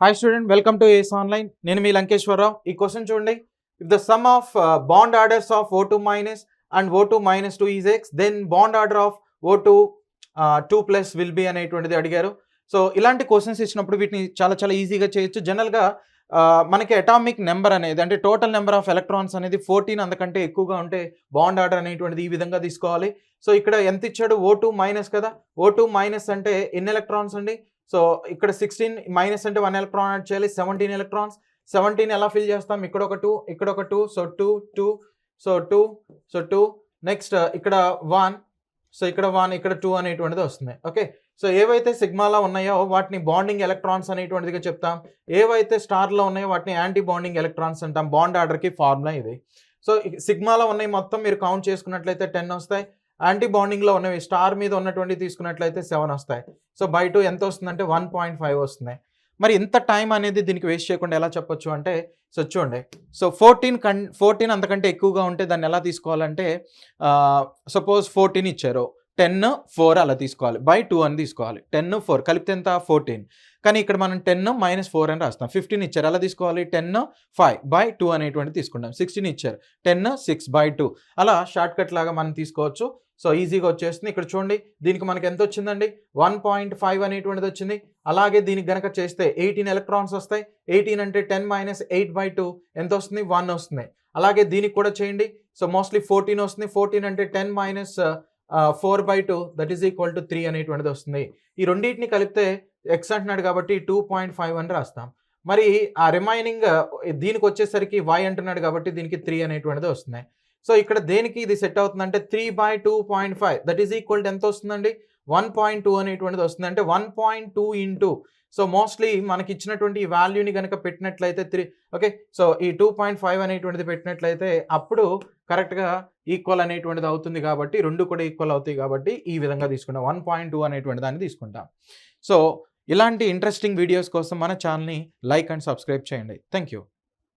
Hi student, welcome to ACE Online. నేను మీ లంకేశ్వరరావు. ఈ question చూడండి. If the sum of bond orders of O2 minus and O2 minus 2 is X, then bond order of O2 2 plus will be అనేటువంటిది అడిగారు. So ఇలాంటి questions ఇచ్చినప్పుడు వీటిని చాలా ఈజీగా చేయొచ్చు. జనరల్గా మనకి అటామిక్ నెంబర్ అనేది అంటే టోటల్ నెంబర్ ఆఫ్ ఎలక్ట్రాన్స్ అనేది 14 అంతకంటే ఎక్కువగా ఉంటే బాండ్ ఆర్డర్ అనేటువంటిది ఈ విధంగా తీసుకోవాలి. సో ఇక్కడ ఎంత ఇచ్చాడు? O2 మైనస్ కదా. O2 మైనస్ అంటే ఎన్ని ఎలక్ట్రాన్స్ అండి? సో ఇక్కడ 16 మైనస్ అంటే 1 ఎలక్ట్రాన్ యాడ్ చేయాలి. 17 ఎలక్ట్రాన్స్. 17 ఎలా ఫిల్ చేస్తాం? ఇక్కడ ఒక 2, ఇక్కడ ఒక 2, సో 2, సో 2 నెక్స్ట్ ఇక్కడ 1, సో ఇక్కడ 1, ఇక్కడ 2 అనేటువంటిది వస్తుంది. ఓకే, సో ఏవైతే సిగ్మాలో ఉన్నాయో వాటిని బాండింగ్ ఎలక్ట్రాన్స్ అనేటువంటిదిగా చెప్తాం. ఏవైతే స్టార్లో ఉన్నాయో వాటిని యాంటీ బాండింగ్ ఎలక్ట్రాన్స్ అంటాం. బాండ్ ఆర్డర్కి ఫార్ములా ఇది. సో సిగ్మాలో ఉన్నాయి మొత్తం మీరు కౌంట్ చేసుకున్నట్లయితే 10 వస్తాయి. యాంటీ బాండింగ్లో ఉన్నవి స్టార్ మీద ఉన్నటువంటి తీసుకున్నట్లయితే 7 వస్తాయి. సో బై 2 ఎంత వస్తుందంటే 1.5 వస్తుంది. మరి ఇంత టైం అనేది దీనికి వేస్ట్ చేయకుండా ఎలా చెప్పొచ్చు అంటే, సో చూడండి, సో 14 అంతకంటే ఎక్కువగా ఉంటే దాన్ని ఎలా తీసుకోవాలంటే, సపోజ్ 14 ఇచ్చారు, 10, 4 అలా తీసుకోవాలి. బై 2 అని తీసుకోవాలి. 10, 4 కలిపితే ఎంత? 14. కానీ ఇక్కడ మనం 10 మైనస్ 4 అని రాస్తాం. 15 ఇచ్చారు, అలా తీసుకోవాలి. 10, 5 బై 2 అనేటువంటి తీసుకుంటాం. 16 ఇచ్చారు, 10, 6 బై 2 అలా షార్ట్ కట్ లాగా మనం తీసుకోవచ్చు. సో ఈజీగా వచ్చేస్తుంది. ఇక్కడ చూడండి, దీనికి మనకి ఎంత వచ్చిందండి? 1.5 అనేటువంటిది వచ్చింది. అలాగే దీనికి గనక చేస్తే 18 ఎలక్ట్రాన్స్ వస్తాయి. 18 అంటే 10 మైనస్ 8 బై 2 ఎంత వస్తుంది? 1 వస్తుంది. అలాగే దీనికి కూడా చేయండి. సో మోస్ట్లీ 14 వస్తుంది. 14 అంటే 10 minus 4 by 2 that is equal to 3 అనేటువంటిది వస్తుంది. ఈ రెండింటిని కలిపితే ఎక్స్ అంటున్నాడు కాబట్టి 2.5 అని రాస్తాం. మరి ఆ రిమైనింగ్ దీనికి వచ్చేసరికి y అంటున్నాడు కాబట్టి దీనికి 3 అనేటువంటిది వస్తుంది. సో ఇక్కడ దేనికి ఇది సెట్ అవుతుందంటే 3 by 2.5 that is equal to ఎంత వస్తుందండి? 1.2 అనేటువంటిది వస్తుంది. అంటే 1.2 ఇంటూ, సో మోస్ట్లీ మనకి ఇచ్చినటువంటి ఈ వాల్యూని కనుక పెట్టినట్లయితే 3, ఓకే, సో ఈ 2.5 అనేటువంటిది పెట్టినట్లయితే అప్పుడు కరెక్ట్గా ఈక్వల్ అనేటువంటిది అవుతుంది. కాబట్టి రెండు కూడా ఈక్వల్ అవుతాయి కాబట్టి ఈ విధంగా తీసుకుంటాం. 1.2 అనేటువంటి దాన్ని తీసుకుంటాం. సో ఇలాంటి ఇంట్రెస్టింగ్ వీడియోస్ కోసం మన ఛానల్ని లైక్ అండ్ సబ్స్క్రైబ్ చేయండి. Thank you.